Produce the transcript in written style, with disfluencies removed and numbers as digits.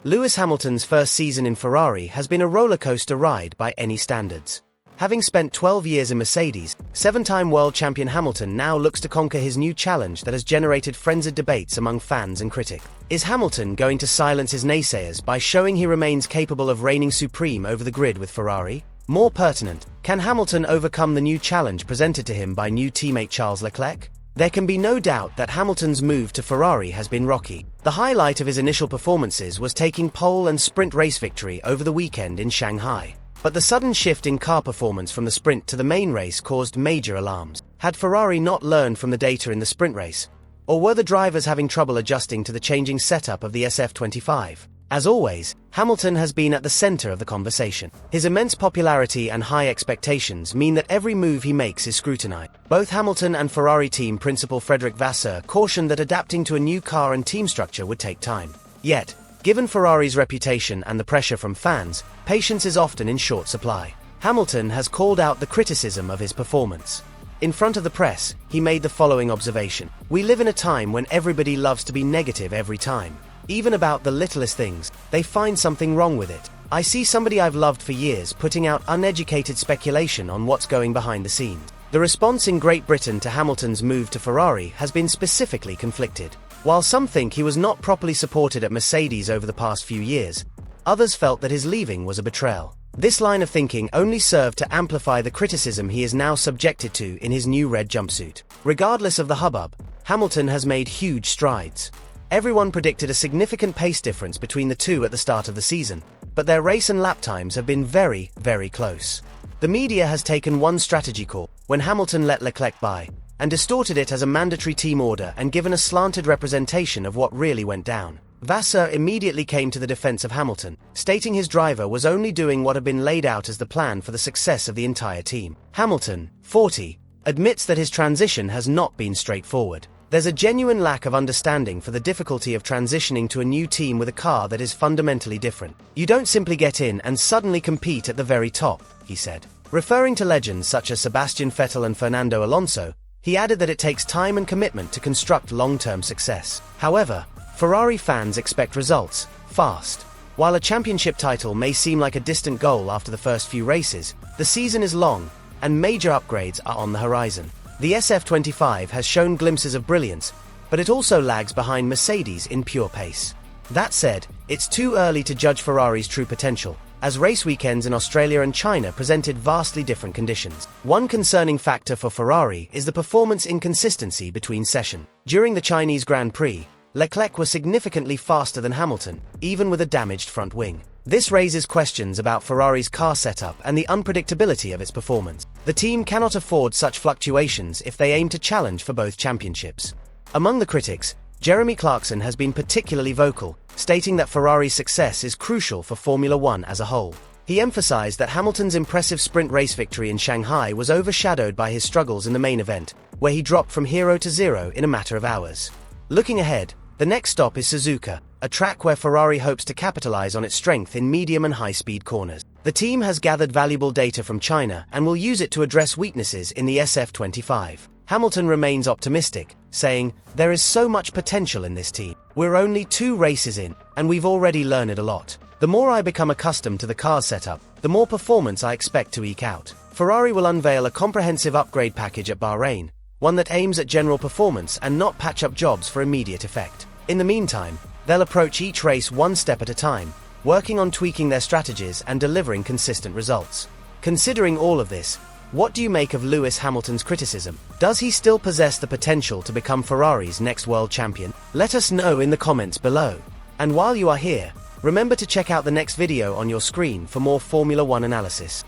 Lewis Hamilton's first season in Ferrari has been a rollercoaster ride by any standards. Having spent 12 years in Mercedes, 7-time world champion Hamilton now looks to conquer his new challenge that has generated frenzied debates among fans and critics. Is Hamilton going to silence his naysayers by showing he remains capable of reigning supreme over the grid with Ferrari? More pertinent, can Hamilton overcome the new challenge presented to him by new teammate Charles Leclerc? There can be no doubt that Hamilton's move to Ferrari has been rocky. The highlight of his initial performances was taking pole and sprint race victory over the weekend in Shanghai. But the sudden shift in car performance from the sprint to the main race caused major alarms. Had Ferrari not learned from the data in the sprint race? Or were the drivers having trouble adjusting to the changing setup of the SF25? As always, Hamilton has been at the center of the conversation. His immense popularity and high expectations mean that every move he makes is scrutinized. Both Hamilton and Ferrari team principal Frédéric Vasseur cautioned that adapting to a new car and team structure would take time. Yet, given Ferrari's reputation and the pressure from fans, patience is often in short supply. Hamilton has called out the criticism of his performance. In front of the press, he made the following observation: "We live in a time when everybody loves to be negative every time. Even about the littlest things, they find something wrong with it. I see somebody I've loved for years putting out uneducated speculation on what's going behind the scenes." The response in Great Britain to Hamilton's move to Ferrari has been specifically conflicted. While some think he was not properly supported at Mercedes over the past few years, others felt that his leaving was a betrayal. This line of thinking only served to amplify the criticism he is now subjected to in his new red jumpsuit. Regardless of the hubbub, Hamilton has made huge strides. Everyone predicted a significant pace difference between the two at the start of the season, but their race and lap times have been very, very close. The media has taken one strategy call when Hamilton let Leclerc by, and distorted it as a mandatory team order and given a slanted representation of what really went down. Vasseur immediately came to the defense of Hamilton, stating his driver was only doing what had been laid out as the plan for the success of the entire team. Hamilton, 40, admits that his transition has not been straightforward. There's a genuine lack of understanding for the difficulty of transitioning to a new team with a car that is fundamentally different. "You don't simply get in and suddenly compete at the very top," he said. Referring to legends such as Sebastian Vettel and Fernando Alonso, he added that it takes time and commitment to construct long-term success. However, Ferrari fans expect results, fast. While a championship title may seem like a distant goal after the first few races, the season is long, and major upgrades are on the horizon. The SF25 has shown glimpses of brilliance, but it also lags behind Mercedes in pure pace. That said, it's too early to judge Ferrari's true potential, as race weekends in Australia and China presented vastly different conditions. One concerning factor for Ferrari is the performance inconsistency between sessions. During the Chinese Grand Prix, Leclerc was significantly faster than Hamilton, even with a damaged front wing. This raises questions about Ferrari's car setup and the unpredictability of its performance. The team cannot afford such fluctuations if they aim to challenge for both championships. Among the critics, Jeremy Clarkson has been particularly vocal, stating that Ferrari's success is crucial for Formula One as a whole. He emphasized that Hamilton's impressive sprint race victory in Shanghai was overshadowed by his struggles in the main event, where he dropped from hero to zero in a matter of hours. Looking ahead, the next stop is Suzuka, a track where Ferrari hopes to capitalize on its strength in medium and high-speed corners. The team has gathered valuable data from China and will use it to address weaknesses in the SF25. Hamilton remains optimistic, saying, "There is so much potential in this team. We're only 2 races in, and we've already learned a lot. The more I become accustomed to the car's setup, the more performance I expect to eke out." Ferrari will unveil a comprehensive upgrade package at Bahrain, one that aims at general performance and not patch-up jobs for immediate effect. In the meantime, they'll approach each race one step at a time, working on tweaking their strategies and delivering consistent results. Considering all of this, what do you make of Lewis Hamilton's criticism? Does he still possess the potential to become Ferrari's next world champion? Let us know in the comments below. And while you are here, remember to check out the next video on your screen for more Formula One analysis.